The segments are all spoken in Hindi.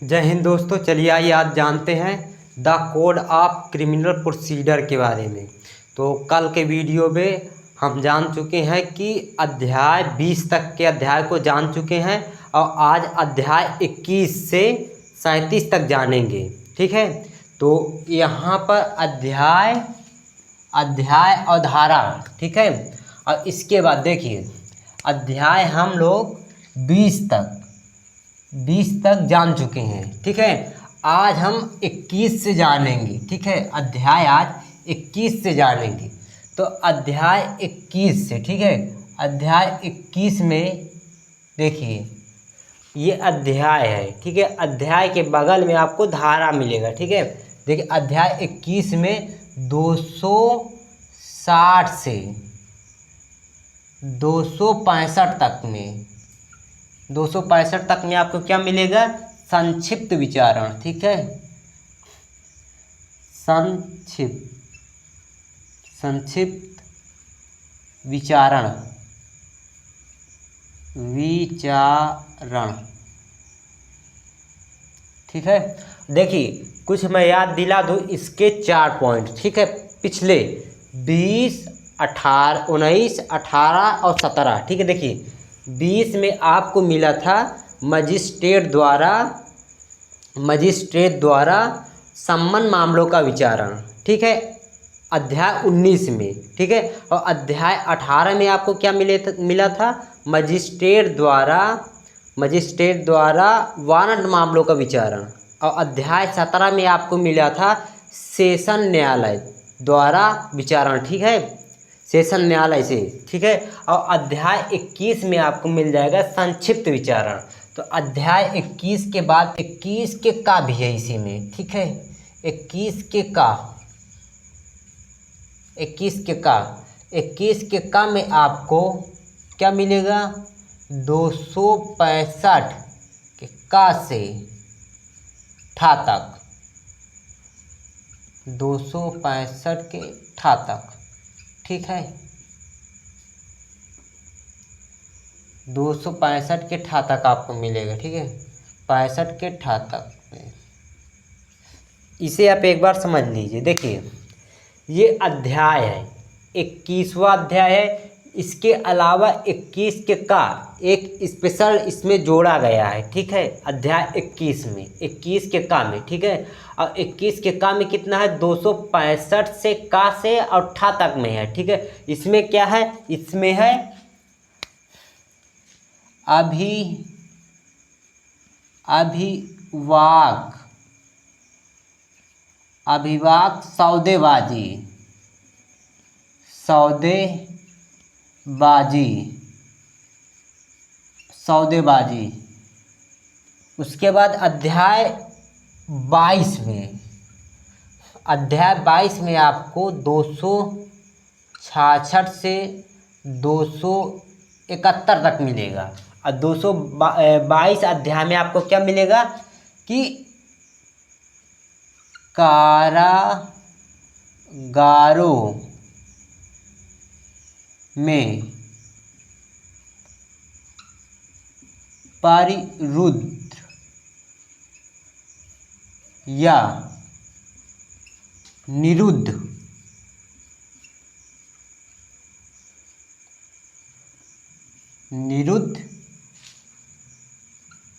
जय हिंद दोस्तों। चलिए आइए आज जानते हैं the code of criminal procedure के बारे में। तो कल के वीडियो में हम जान चुके हैं कि अध्याय 20 तक के अध्याय को जान चुके हैं और आज अध्याय 21 से 37 तक जानेंगे। ठीक है, तो यहाँ पर अध्याय और धारा, ठीक है। और इसके बाद देखिए अध्याय हम लोग 20 तक जान चुके हैं। ठीक है, आज हम 21 से जानेंगे। ठीक है, अध्याय आज 21 से जानेंगे। तो अध्याय 21 से, ठीक है, अध्याय 21 में देखिए ये अध्याय है। ठीक है, अध्याय के बगल में आपको धारा मिलेगा। ठीक है, देखिए अध्याय 21 में 260 से 265 तक में 265 तक में आपको क्या मिलेगा? संक्षिप्त विचारण। ठीक है, संक्षिप्त विचारण। ठीक है, देखिए कुछ मैं याद दिला दूँ इसके 4 पॉइंट। ठीक है, पिछले 20, 18, 19, 18 और 17। ठीक है, देखिए 20 में आपको मिला था मजिस्ट्रेट द्वारा सम्मन मामलों का विचारण। ठीक है, अध्याय 19 में। ठीक है, और अध्याय 18 में आपको क्या मिला था? मजिस्ट्रेट द्वारा वारंट मामलों का विचारण। और अध्याय 17 में आपको मिला था सेशन न्यायालय द्वारा विचारण। ठीक है, सेशन न्यायालय से। ठीक है, और अध्याय 21 में आपको मिल जाएगा संक्षिप्त विचारण। तो अध्याय 21 के बाद 21 के का भी है इसी में। ठीक है, 21 के का में आपको क्या मिलेगा? 265 के का से ठा तक, 265 के ठा तक। ठीक है, 265 के ठा तक आपको मिलेगा। ठीक है, 65 के ठा तक में। इसे आप एक बार समझ लीजिए। देखिए ये अध्याय है, 21वां अध्याय है। इसके अलावा 21 के का एक स्पेशल इसमें जोड़ा गया है। ठीक है, अध्याय 21 में, 21 के का में। ठीक है, और 21 के का में कितना है? 265 से का से और ठा तक में है। ठीक है, इसमें क्या है? इसमें है अभिवाक सौदेबाजी। उसके बाद अध्याय 22 में आपको 266 से 271 तक मिलेगा। और 222 अध्याय में आपको क्या मिलेगा कि कारागारों में परिरुद्ध या निरुद्ध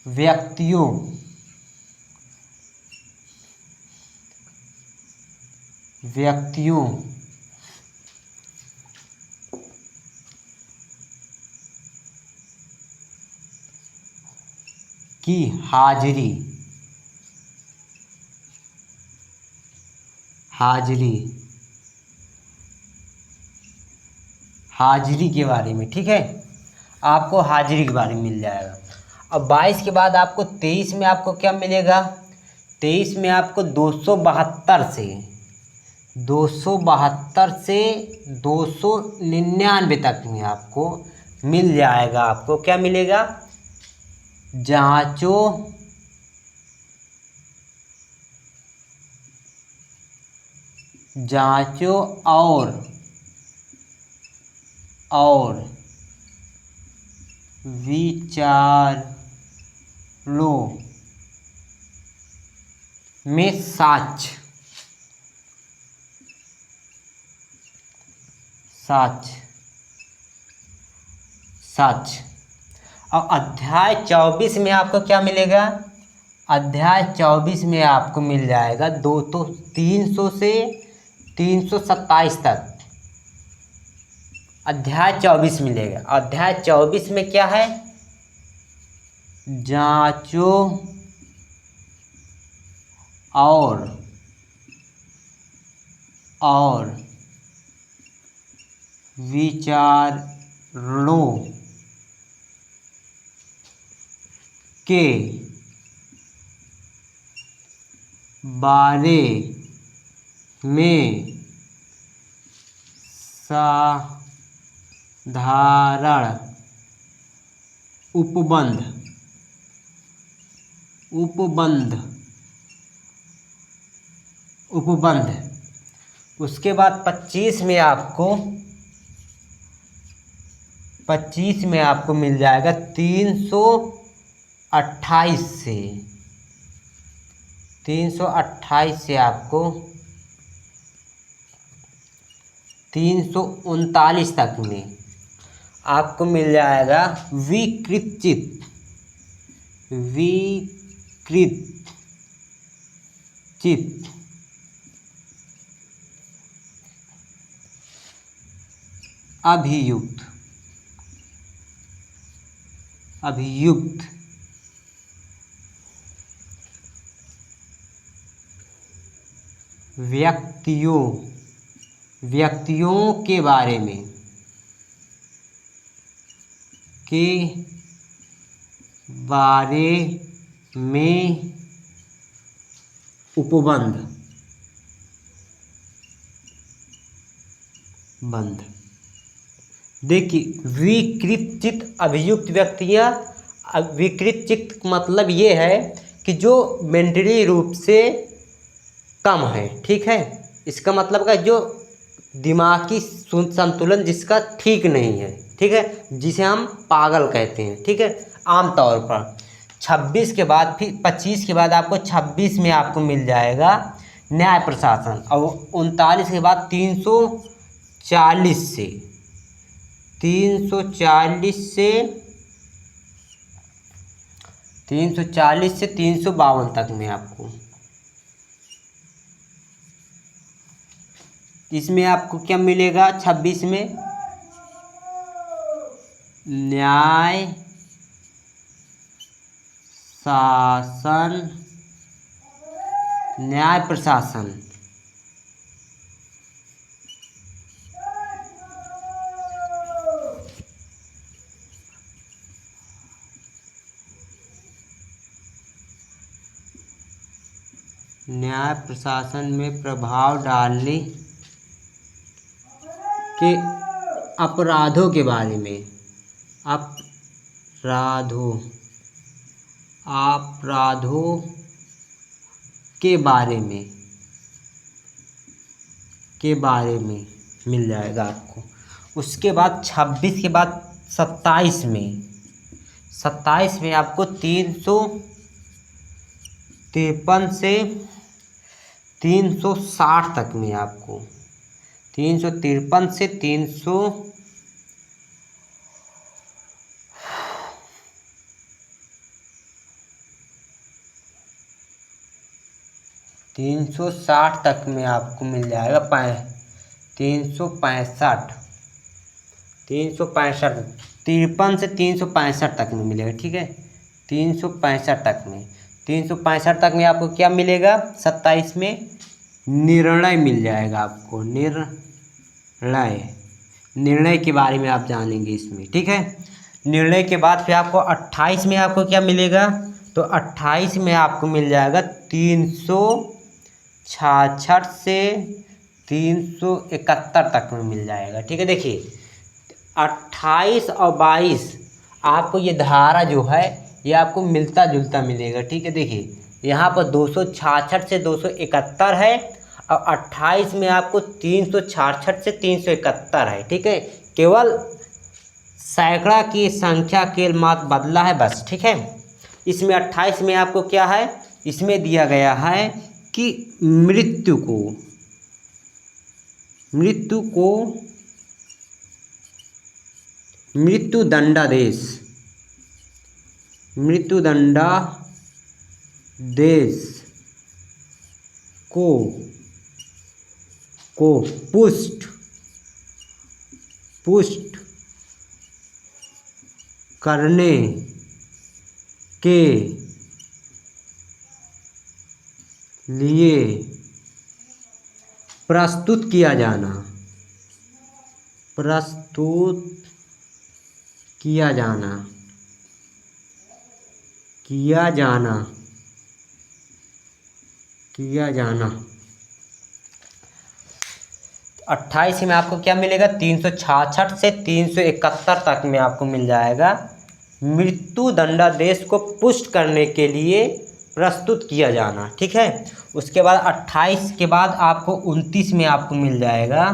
व्यक्तियों की हाजिरी के बारे में। ठीक है, आपको हाजिरी के बारे में मिल जाएगा। अब 22 के बाद आपको 23 में आपको क्या मिलेगा? 23 में आपको 272 से 299 तक में आपको मिल जाएगा। आपको क्या मिलेगा? जांचो और विचारों में साच साच साच। और अध्याय 24 में आपको क्या मिलेगा? अध्याय 24 में आपको मिल जाएगा 300 से 327 तक अध्याय 24 मिलेगा। अध्याय 24 में क्या है? जांचो और विचारों के बारे में साधारण उपबंध। उसके बाद 25 में आपको मिल जाएगा 328 से आपको 339 तक में आपको मिल जाएगा विकृत चित्त। अभियुक्त व्यक्तियों के बारे में उपबंध। देखिए विकृत चित्त अभियुक्त व्यक्तियाँ। विकृत चित्त मतलब ये है कि जो मेंटली रूप से कम है, ठीक है। इसका मतलब का जो दिमागी संतुलन जिसका ठीक नहीं है, ठीक है, जिसे हम पागल कहते हैं, ठीक है। आमतौर पर 26 के बाद फिर 25 के बाद आपको 26 में आपको मिल जाएगा न्याय प्रशासन। और 39 के बाद 340 से 352 तक में आपको इसमें आपको क्या मिलेगा? 26 में न्याय प्रशासन। न्याय प्रशासन में प्रभाव डालने के अपराधों के बारे में अपराधों के बारे में मिल जाएगा आपको। उसके बाद 26 के बाद 27 में आपको 353 से 360 तक में आपको 353 से 360 तक में आपको मिल जाएगा 365 53 से 365 तक में मिलेगा, ठीक है। 365 तक में आपको क्या मिलेगा? 27 में निर्णय मिल जाएगा आपको। निर्णय के बारे में आप जानेंगे इसमें, ठीक है। निर्णय के बाद फिर आपको 28 में आपको क्या मिलेगा? तो 28 में आपको मिल जाएगा 366 से 371 तक में मिल जाएगा, ठीक है। देखिए 28 और 22 आपको ये धारा जो है ये आपको मिलता जुलता मिलेगा, ठीक है। देखिए यहाँ पर 266 से 271 है और 28 में आपको 366 से 371 है, ठीक है। केवल सैकड़ा की संख्या के मात्र बदला है बस, ठीक है। इसमें 28 में आपको क्या है? इसमें दिया गया है कि मृत्यु दंडादेश को पुष्ट करने के लिए प्रस्तुत किया जाना किया जाना 28 में आपको क्या मिलेगा, 366 से 371 तक में आपको मिल जाएगा। मृत्यु दंडादेश को पुष्ट करने के लिए प्रस्तुत किया जाना, ठीक है। उसके बाद 28 के बाद आपको 29 में आपको मिल जाएगा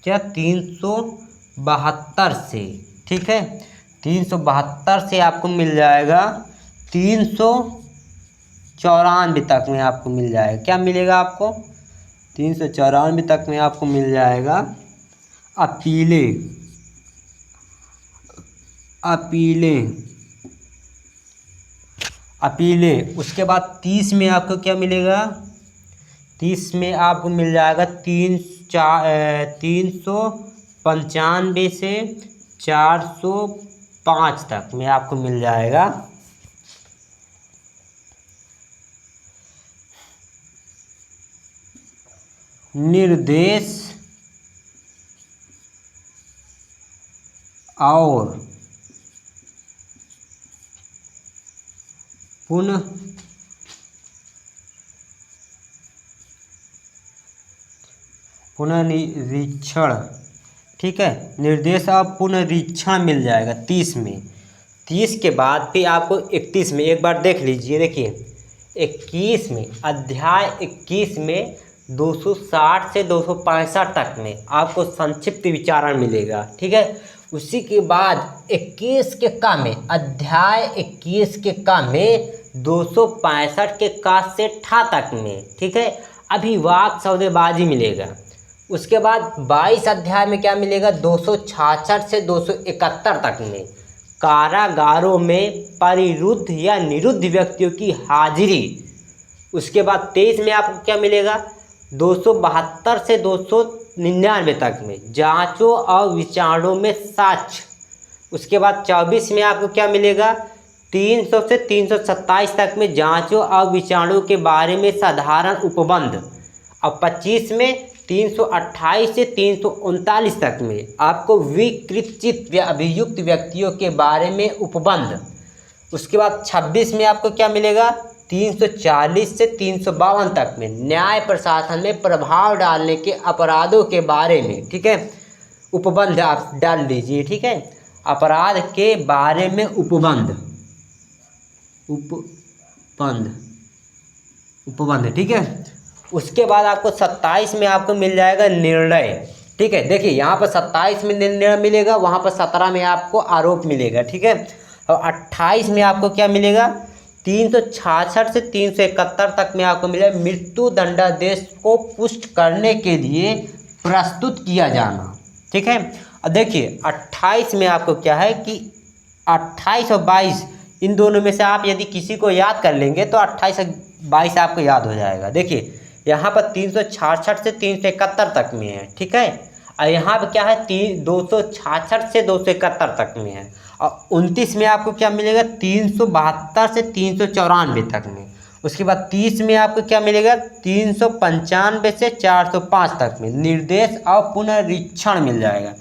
क्या, 372 से, ठीक है। 372 से आपको मिल जाएगा 394 तक में आपको मिल जाएगा। क्या मिलेगा आपको, 394 तक में आपको मिल जाएगा अपीलें। उसके बाद 30 में आपको क्या मिलेगा, 30 में आपको मिल जाएगा 395 से 405 तक में आपको मिल जाएगा निर्देश और पुनरीक्षण, ठीक है। निर्देश और पुनरीक्षण मिल जाएगा 30 में। 30 के बाद फिर आपको 31 में एक बार देख लीजिए, देखिए 21 में, अध्याय 21 में 260 से 265 तक में आपको संक्षिप्त विचारण मिलेगा, ठीक है। उसी के बाद 21 के का में, अध्याय 21 के का में 265 के का से ठा तक में, ठीक है, अभिवाद सौदेबाजी मिलेगा। उसके बाद 22 अध्याय में क्या मिलेगा, 266 से 271 तक में कारागारों में परिरुद्ध या निरुद्ध व्यक्तियों की हाजिरी। उसके बाद 23 में आपको क्या मिलेगा, 272 से 299 तक में जांचों और विचारणों में साक्ष्य। उसके बाद 24 में आपको क्या मिलेगा, 300 से 327 तक में जांचों और विचारणों के बारे में साधारण उपबंध। और 25 में 328 से 339 तक में आपको विकृत या अभियुक्त व्यक्तियों के बारे में उपबंध। उसके बाद 26 में आपको क्या मिलेगा, 340 से 352 तक में न्याय प्रशासन में प्रभाव डालने के अपराधों के बारे में, ठीक है, उपबंध आप डाल दीजिए, ठीक है। अपराध के बारे में उपबंध, ठीक है। उसके बाद आपको 27 में आपको मिल जाएगा निर्णय, ठीक है। देखिए यहाँ पर 27 में निर्णय मिलेगा, वहाँ पर 17 में आपको आरोप मिलेगा, ठीक है। और 28 में आपको क्या मिलेगा, 366 से 371 तक में आपको मिलेगा मृत्यु दंडादेश को पुष्ट करने के लिए प्रस्तुत किया जाना, ठीक है। अब देखिए 28 में आपको क्या है कि 28 और 22 इन दोनों में से आप यदि किसी को याद कर लेंगे तो 28 और 22 आपको याद हो जाएगा। देखिए यहाँ पर 366 से 371 तक में है, ठीक है। और यहाँ पर क्या है, 266 से 271 तक में है। और 29 में आपको क्या मिलेगा, 372 से 394 तक में। उसके बाद 30 में आपको क्या मिलेगा, 395 से 405 तक में निर्देश और पुनरीक्षण मिल जाएगा।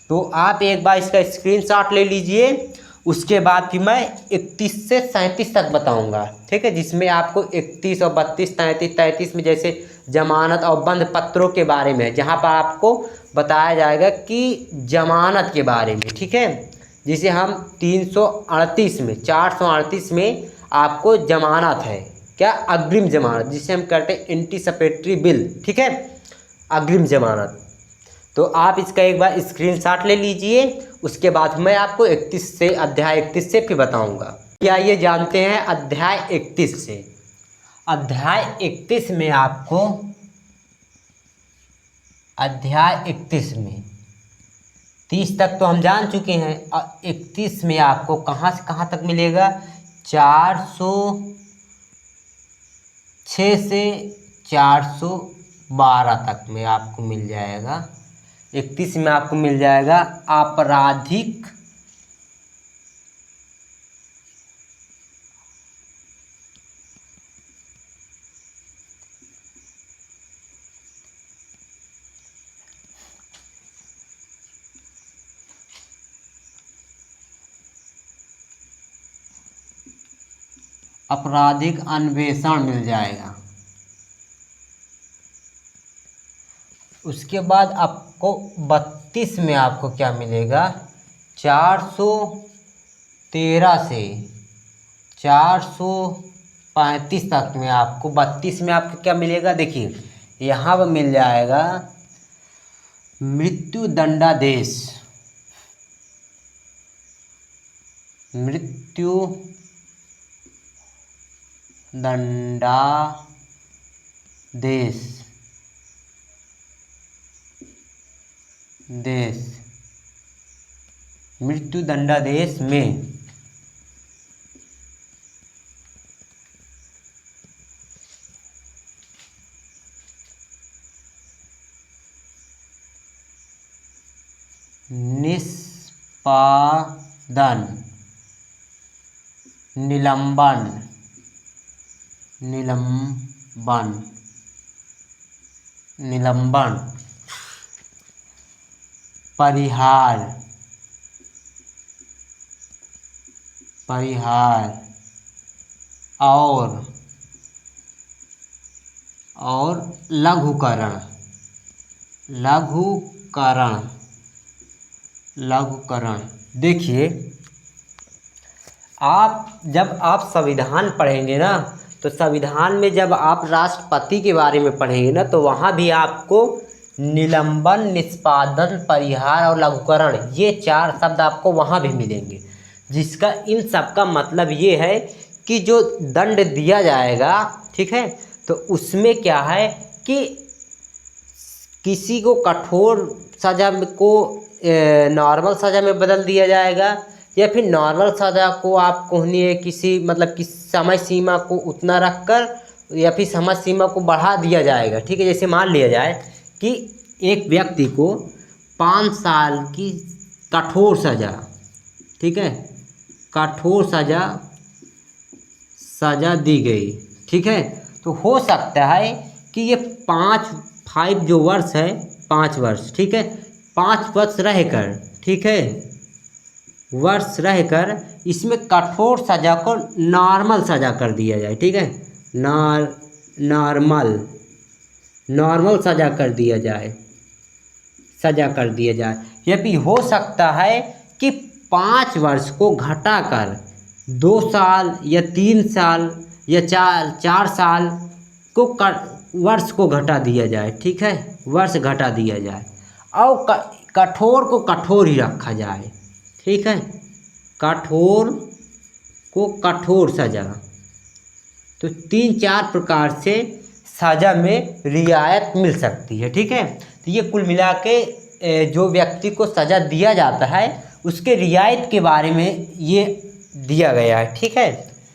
तो आप एक बार इसका स्क्रीनशॉट ले लीजिए। उसके बाद फिर मैं 31 से 37 तक बताऊंगा, ठीक है, जिसमें आपको 31 और 32, 33, 33 में जैसे जमानत और बंद पत्रों के बारे में, जहां पर आपको बताया जाएगा कि जमानत के बारे में, ठीक है। जिसे हम 338 में 438 में आपको जमानत है क्या, अग्रिम जमानत, जिसे हम कहते हैं एंटीसिपेटरी बिल, ठीक है, अग्रिम जमानत। तो आप इसका एक बार स्क्रीनशॉट ले लीजिए। उसके बाद मैं आपको 31 से, अध्याय 31 से फिर बताऊंगा। आइए जानते हैं अध्याय 31 से। अध्याय 31 में आपको, अध्याय 31 में 30 तक तो हम जान चुके हैं, और 31 में आपको कहाँ से कहाँ तक मिलेगा, 406 से 412 तक में आपको मिल जाएगा। 31 में आपको मिल जाएगा आपराधिक आपराधिक अन्वेषण मिल जाएगा। उसके बाद आपको 32 में आपको क्या मिलेगा, 413 से 435 तक में आपको, 32 में आपको क्या मिलेगा, देखिए यहाँ पर मिल जाएगा मृत्यु दंडादेश, मृत्यु दंडादेश मृत्यु दंडादेश में निष्पादन, निलंबन, परिहार और लघुकरण। देखिए, आप जब आप संविधान पढ़ेंगे ना, तो संविधान में जब आप राष्ट्रपति के बारे में पढ़ेंगे ना, तो वहाँ भी आपको निलंबन, निष्पादन, परिहार और लघुकरण, ये 4 शब्द आपको वहाँ भी मिलेंगे, जिसका इन सब का मतलब ये है कि जो दंड दिया जाएगा, ठीक है, तो उसमें क्या है कि किसी को कठोर सज़ा को नॉर्मल सज़ा में बदल दिया जाएगा, या फिर नॉर्मल सज़ा को आप कोहनी किसी मतलब कि समय सीमा को उतना रखकर, या फिर समय सीमा को बढ़ा दिया जाएगा, ठीक है। जैसे मान लिया जाए कि एक व्यक्ति को 5 साल की कठोर सज़ा, ठीक है, कठोर सज़ा दी गई, ठीक है, तो हो सकता है कि ये 5 जो वर्ष है, 5 वर्ष, ठीक है, 5 वर्ष रहकर, ठीक है, वर्ष रहकर इसमें कठोर सज़ा को नॉर्मल सज़ा कर दिया जाए, ठीक है, नॉर्मल सज़ा कर दिया जाए, या फिर हो सकता है कि 5 वर्ष को घटाकर 2 साल या 3 साल या 4 साल को वर्ष को घटा दिया जाए, ठीक है, वर्ष घटा दिया जाए, और कठोर को कठोर ही रखा जाए, ठीक है, कठोर को कठोर सज़ा। तो 3-4 प्रकार से सज़ा में रियायत मिल सकती है, ठीक है। तो ये कुल मिला के जो व्यक्ति को सज़ा दिया जाता है उसके रियायत के बारे में ये दिया गया है, ठीक है।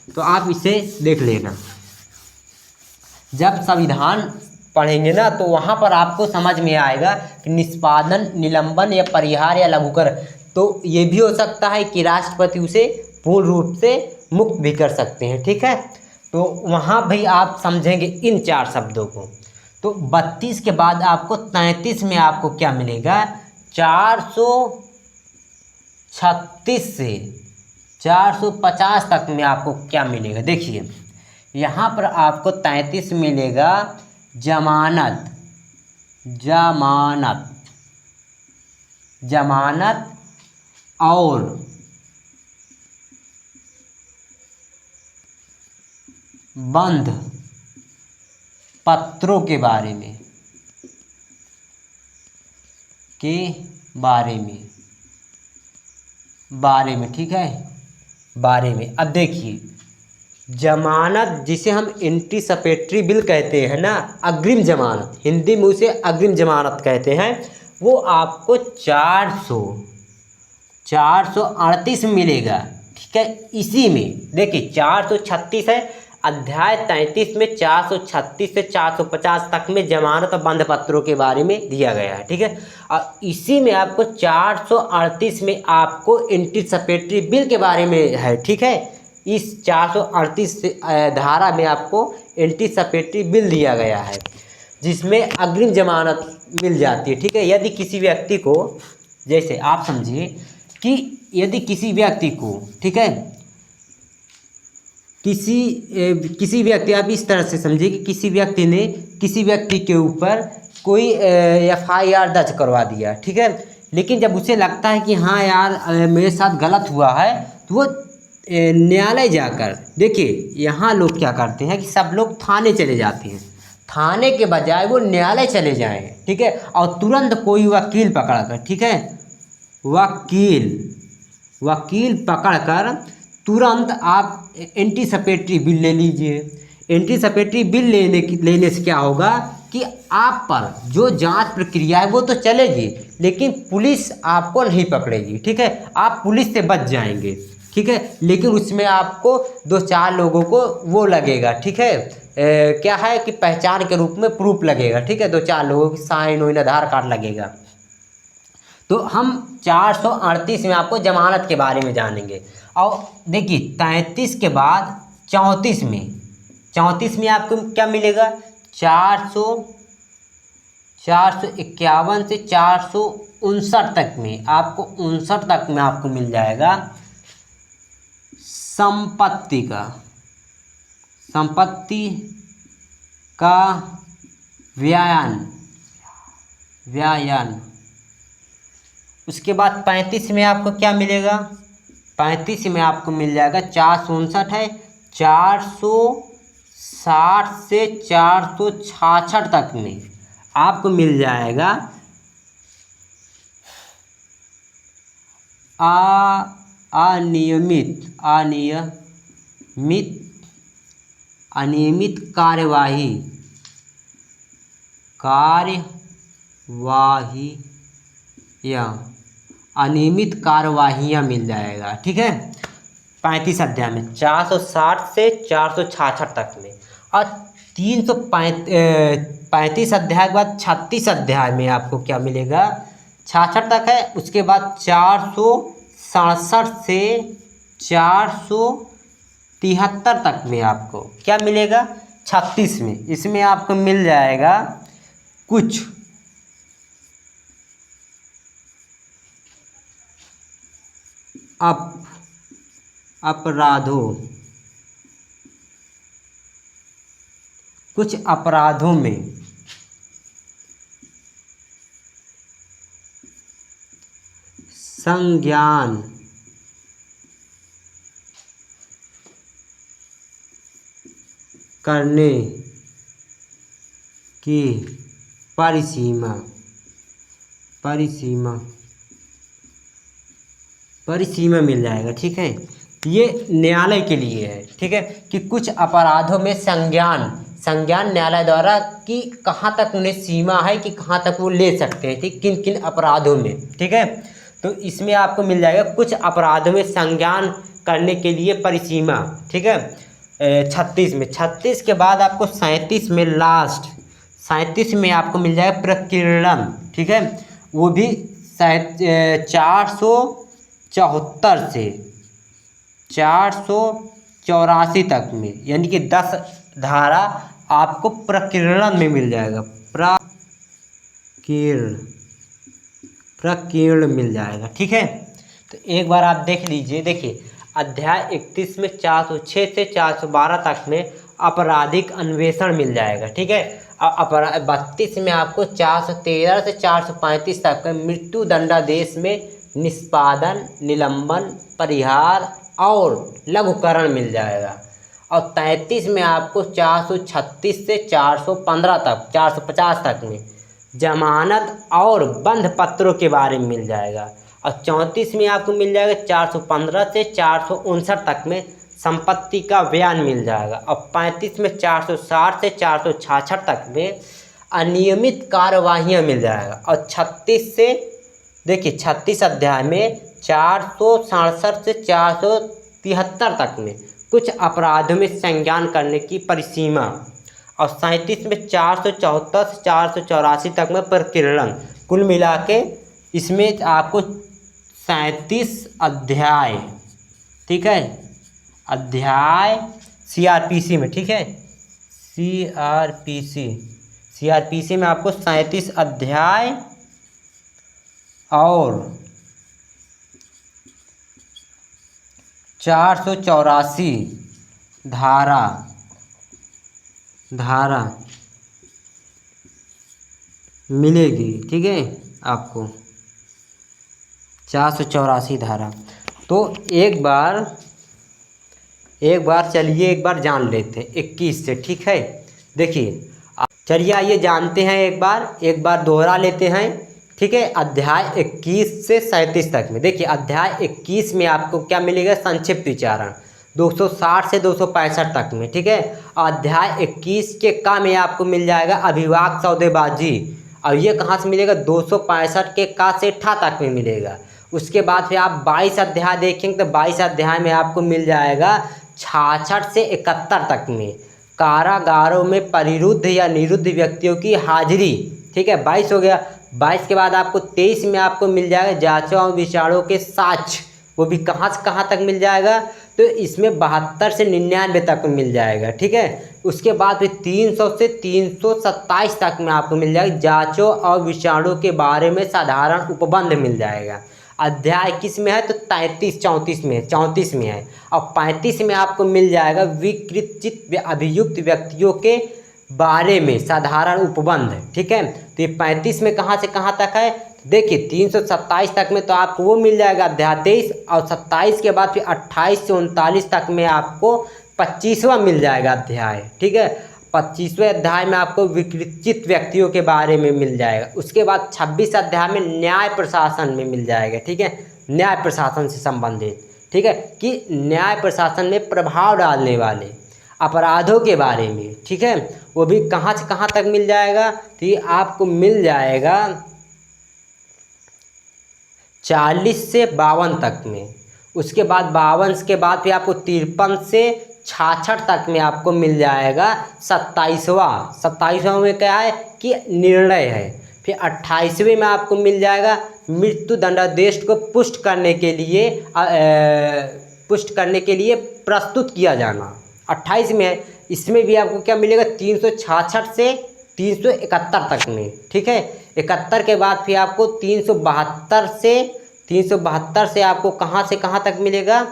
तो आप इसे देख लेना। जब संविधान पढ़ेंगे ना, तो वहाँ पर आपको समझ में आएगा कि निष्पादन, निलंबन या परिहार या लघुकरण, तो ये भी हो सकता है कि राष्ट्रपति उसे पूर्ण रूप से मुक्त भी कर सकते हैं, ठीक है। तो वहाँ भी आप समझेंगे इन 4 शब्दों को। तो 32 के बाद आपको 33 में आपको क्या मिलेगा, 436 से 450 तक में आपको क्या मिलेगा। देखिए यहाँ पर आपको 33 मिलेगा जमानत और बंध पत्रों के बारे में ठीक है, बारे में। अब देखिए जमानत जिसे हम एंटीसिपेटरी बिल कहते हैं ना, अग्रिम जमानत, हिंदी में उसे अग्रिम जमानत कहते हैं, वो आपको 438 में मिलेगा। ठीक है, इसी में देखिए 436 है, अध्याय 33 में 436 से 450 तक में जमानत और बंध पत्रों के बारे में दिया गया है। ठीक है, और इसी में आपको 438 में आपको एंटीसिपेटरी बिल के बारे में है। ठीक है, इस 438 धारा में आपको एंटीसिपेटरी बिल दिया गया है, जिसमें अग्रिम जमानत मिल जाती है। ठीक है, यदि किसी व्यक्ति को, जैसे आप समझिए कि यदि किसी व्यक्ति को, ठीक है, किसी व्यक्ति, आप इस तरह से समझिए कि किसी व्यक्ति ने किसी व्यक्ति के ऊपर कोई FIR दर्ज करवा दिया। ठीक है, लेकिन जब उसे लगता है कि हाँ यार मेरे साथ गलत हुआ है, तो वो न्यायालय जाकर, देखिए यहाँ लोग क्या करते हैं कि सब लोग थाने चले जाते हैं, थाने के बजाय वो न्यायालय चले जाएं। ठीक है, और तुरंत कोई वकील पकड़कर, ठीक है, वकील पकड़कर तुरंत आप एंटीसिपेटरी बिल ले लीजिए। एंटीसिपेटरी बिल लेने से क्या होगा कि आप पर जो जांच प्रक्रिया है वो तो चलेगी, लेकिन पुलिस आपको नहीं पकड़ेगी। ठीक है, आप पुलिस से बच जाएंगे। ठीक है, लेकिन उसमें आपको 2-4 लोगों को वो लगेगा। ठीक है, क्या है कि पहचान के रूप में प्रूफ लगेगा। ठीक है, 2-4 लोगों की साइन वाइन, आधार कार्ड लगेगा। तो हम 438 में आपको जमानत के बारे में जानेंगे। और देखिए 33 के बाद 34 में आपको क्या मिलेगा, 451 से 459 तक में, आपको 59 तक में आपको मिल जाएगा संपत्ति का व्यायन। उसके बाद 35 में आपको क्या मिलेगा, 35 में आपको मिल जाएगा 459 है, 460 से 466 तक में आपको मिल जाएगा अनियमित कार्यवाहियाँ मिल जाएगा। ठीक है, 35 अध्याय में 460 से 466 तक में। और 335 अध्याय के बाद 36 अध्याय में आपको क्या मिलेगा, 66 तक है, उसके बाद 467 से 473 तक में आपको क्या मिलेगा, 36 में। इसमें आपको मिल जाएगा कुछ अपराधों में संज्ञान करने की परिसीमा मिल जाएगा। ठीक है, ये न्यायालय के लिए है। ठीक है, कि कुछ अपराधों में संज्ञान न्यायालय द्वारा कि कहाँ तक उन्हें सीमा है कि कहाँ तक वो ले सकते हैं। ठीक, किन किन अपराधों में। ठीक है, तो इसमें आपको मिल जाएगा कुछ अपराधों में संज्ञान करने के लिए परिसीमा। ठीक है, 36 के बाद आपको 37 में लास्ट 37 में आपको मिल जाएगा प्रकीर्णन। ठीक है, वो भी 474 से 484 तक में, यानी कि 10 धारा आपको प्रकीर्णन में मिल जाएगा। प्रकीर्ण मिल जाएगा। ठीक है, तो एक बार आप देख लीजिए। देखिए अध्याय 31 में 406 से 412 तक में आपराधिक अन्वेषण मिल जाएगा। ठीक है, और 32 में आपको 413 से 435 तक का मृत्यु दंडादेश में निष्पादन, निलंबन, परिहार और लघुकरण मिल जाएगा। और 33 में आपको 436 से 415 तक 450 तक में जमानत और बंध पत्रों के बारे में मिल जाएगा। और 34 में आपको मिल जाएगा 415 से 459 तक में संपत्ति का बयान मिल जाएगा। और 35 में 460 से 466 तक में अनियमित कार्यवाहियाँ मिल जाएगा। और 36 से देखिए 36 अध्याय में 467 से 473 तक में कुछ अपराधों में संज्ञान करने की परिसीमा। और 37 में 474 से 484 तक में प्रकीर्णन। कुल मिला के इसमें आपको 37 अध्याय, ठीक है, अध्याय CRPC में, ठीक है, CRPC में आपको 37 अध्याय और 484 धारा मिलेगी, ठीक है, आपको 484 धारा। तो एक बार चलिए एक बार जान लेते हैं 21 से, ठीक है। देखिए चलिए आइए जानते हैं, एक बार दोहरा लेते हैं, ठीक है। अध्याय 21 से 37 तक में देखिए अध्याय 21 में आपको क्या मिलेगा, संक्षिप्त विचारण 260 से 265 तक में, ठीक है। अध्याय 21 के का में आपको मिल जाएगा अभिवाद सौदेबाजी। और ये कहाँ से मिलेगा, 265 के का से ठा तक में मिलेगा। उसके बाद फिर आप 22 अध्याय देखेंगे तो 22 अध्याय में आपको मिल जाएगा 66 से 71 तक में कारागारों में परिरुद्ध या निरुद्ध व्यक्तियों की हाजिरी, ठीक है, 22 हो गया। 22 के बाद आपको 23 में आपको मिल जाएगा जांचों और विचारों के साक्ष्य, वो भी कहाँ से कहाँ तक मिल जाएगा, तो इसमें 72 से 99 तक मिल जाएगा, ठीक है। उसके बाद फिर 300 से 327 तक में आपको मिल जाएगा जांचों और विचारों के बारे में साधारण उपबंध मिल जाएगा। अध्याय किस में है, तो 34 में है। और 35 में आपको मिल जाएगा विकृत अभियुक्त व्यक्तियों के बारे में साधारण उपबंध, ठीक है। तो ये 35 में कहाँ से कहाँ तक है, देखिए 327 तक में तो आपको वो मिल जाएगा अध्याय 23। और 27 के बाद फिर 28 से 39 तक में आपको 25वां मिल जाएगा अध्याय, ठीक है। 25वें अध्याय में आपको विकृत व्यक्तियों के बारे में मिल जाएगा। उसके बाद 26 अध्याय में न्याय प्रशासन में मिल जाएगा, ठीक है, न्याय प्रशासन से संबंधित, ठीक है, कि न्याय प्रशासन में प्रभाव डालने वाले अपराधों के बारे में, ठीक है, वो भी कहाँ से कहाँ तक मिल जाएगा, तो ये आपको मिल जाएगा 40 से 52 तक में। उसके बाद 52 के बाद फिर आपको 53 से 66 तक में आपको मिल जाएगा 27वां में क्या है कि निर्णय है। फिर 28वें में आपको मिल जाएगा मृत्यु दंडादेश को पुष्ट करने के लिए प्रस्तुत किया जाना, 28 में है। इसमें भी आपको क्या मिलेगा 366 से 371 तक में, ठीक है। 71 के बाद फिर आपको 372 से आपको कहाँ से कहाँ तक मिलेगा,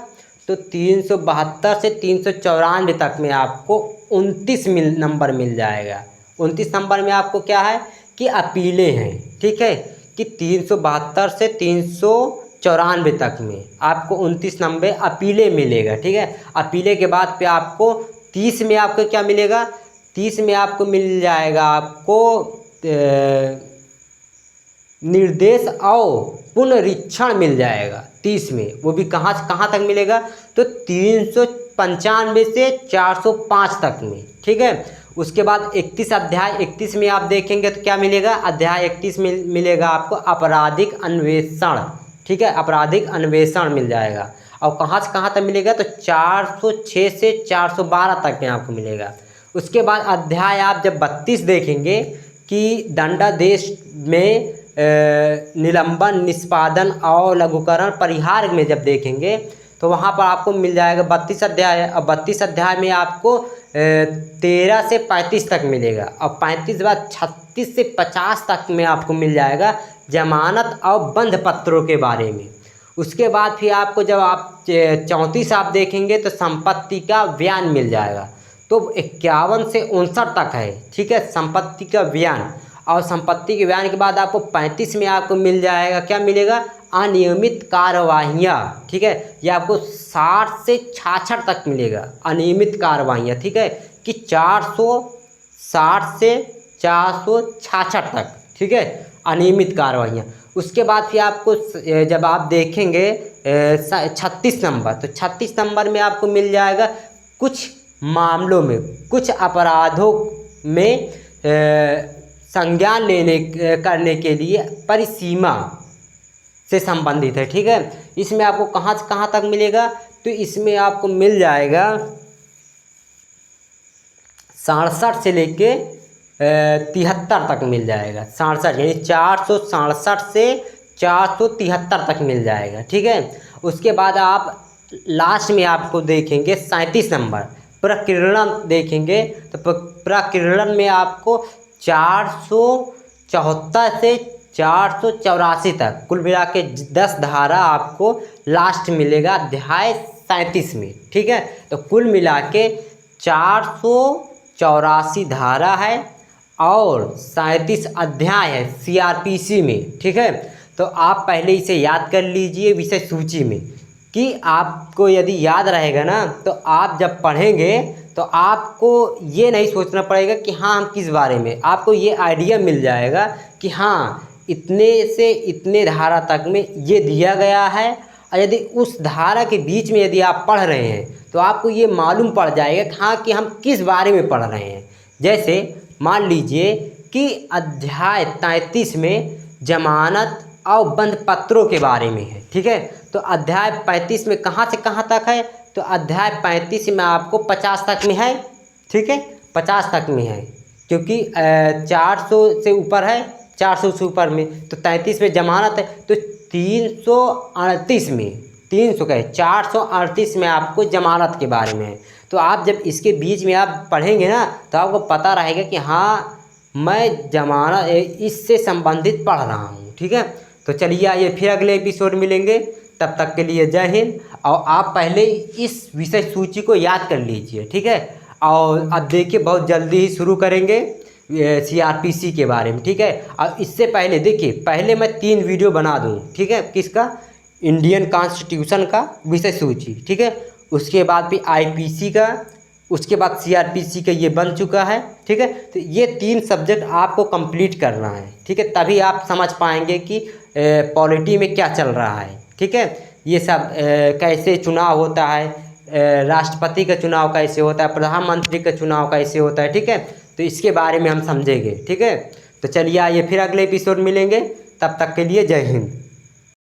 तो 372 से 394 तक में आपको 29 नंबर मिल जाएगा। 29 नंबर में आपको क्या है कि अपीलें हैं, ठीक है, कि 372 से 394 तक में आपको 29 नंबर अपीलें मिलेगा, ठीक है। अपीलें के बाद पे आपको 30 में आपको क्या मिलेगा, 30 में आपको मिल जाएगा आपको निर्देश और पुनरीक्षण मिल जाएगा 30 में। वो भी कहाँ से कहाँ तक मिलेगा, तो 395 से 405 तक में, ठीक है। उसके बाद 31 अध्याय 31 में आप देखेंगे तो क्या मिलेगा, अध्याय 31 में मिलेगा आपको आपराधिक अन्वेषण, ठीक है, आपराधिक अन्वेषण मिल जाएगा। और कहाँ से कहाँ तक मिलेगा, तो 406 से 412 तक में आपको मिलेगा। उसके बाद अध्याय आप जब 32 देखेंगे कि दंडादेश में निलंबन, निष्पादन और लघुकरण परिहार में जब देखेंगे तो वहाँ पर आपको मिल जाएगा 32 अध्याय। और 32 अध्याय में आपको 13 से 35 तक मिलेगा। और 35 बाद 36 से 50 तक में आपको मिल जाएगा जमानत और बंध पत्रों के बारे में। उसके बाद फिर आपको जब आप 34 आप देखेंगे तो संपत्ति का बयान मिल जाएगा। तो 51 से 59 तक है, ठीक है, संपत्ति का बयान। और संपत्ति के बयान के बाद आपको 35 में आपको मिल जाएगा, क्या मिलेगा, अनियमित कार्यवाहियाँ, ठीक है। ये आपको 60 से 66 तक मिलेगा अनियमित कार्यवाहियाँ, ठीक है, कि 460 से 466 तक, ठीक है, अनियमित कार्यवाहियाँ। उसके बाद फिर आपको जब आप देखेंगे 36 नंबर, तो 36 नंबर में आपको मिल जाएगा कुछ मामलों में, कुछ अपराधों में संज्ञान करने के लिए परिसीमा से संबंधित है। ठीक है, इसमें आपको कहाँ से कहाँ तक मिलेगा, तो इसमें आपको मिल जाएगा 67 से लेके 73 तक मिल जाएगा। 67 यानी 467 से 473 तक मिल जाएगा। ठीक है, उसके बाद आप लास्ट में आपको देखेंगे 37 नंबर प्रकीर्णन देखेंगे, तो प्रकीर्णन में आपको 474 से 484 तक कुल मिला के 10 धारा आपको लास्ट मिलेगा अध्याय 37 में। ठीक है, तो कुल मिला के 484 धारा है और 37 अध्याय है CRPC में। ठीक है, तो आप पहले इसे याद कर लीजिए विषय सूची में, कि आपको यदि याद रहेगा ना तो आप जब पढ़ेंगे तो आपको ये नहीं सोचना पड़ेगा कि हाँ हम किस बारे में, आपको ये आइडिया मिल जाएगा कि हाँ इतने से इतने धारा तक में ये दिया गया है। और यदि उस धारा के बीच में यदि आप पढ़ रहे हैं तो आपको ये मालूम पड़ जाएगा कि हाँ कि हम किस बारे में पढ़ रहे हैं। जैसे मान लीजिए कि अध्याय 33 में जमानत और बंद पत्रों के बारे में है। ठीक है, तो अध्याय 35 में कहाँ से कहाँ तक है, तो अध्याय 35 में आपको 50 तक में है। ठीक है, 50 तक में है क्योंकि 400 से ऊपर है, 400 से ऊपर में, तो 33 में जमानत है, तो 338 में 438 में आपको जमानत के बारे में है। तो आप जब इसके बीच में आप पढ़ेंगे ना तो आपको पता रहेगा कि हाँ मैं जमानत इससे संबंधित पढ़ रहा हूँ। ठीक है, तो चलिए आइए फिर अगले एपिसोड मिलेंगे, तब तक के लिए जय हिंद। और आप पहले इस विषय सूची को याद कर लीजिए। ठीक है, और अब देखिए बहुत जल्दी ही शुरू करेंगे CRPC के बारे में। ठीक है, और इससे पहले देखिए पहले मैं 3 वीडियो बना दूँ। ठीक है, किसका, इंडियन कॉन्स्टिट्यूशन का विषय सूची। ठीक है, उसके बाद फिर IPC का, उसके बाद CRPC का ये बन चुका है। ठीक है, तो ये 3 सब्जेक्ट आपको कंप्लीट करना है। ठीक है, तभी आप समझ पाएंगे कि पॉलिटी में क्या चल रहा है। ठीक है, ये सब कैसे चुनाव होता है, राष्ट्रपति का चुनाव कैसे होता है, प्रधानमंत्री का चुनाव कैसे होता है। ठीक है, तो इसके बारे में हम समझेंगे। ठीक है, तो चलिए आइए फिर अगले एपिसोड मिलेंगे, तब तक के लिए जय हिंद।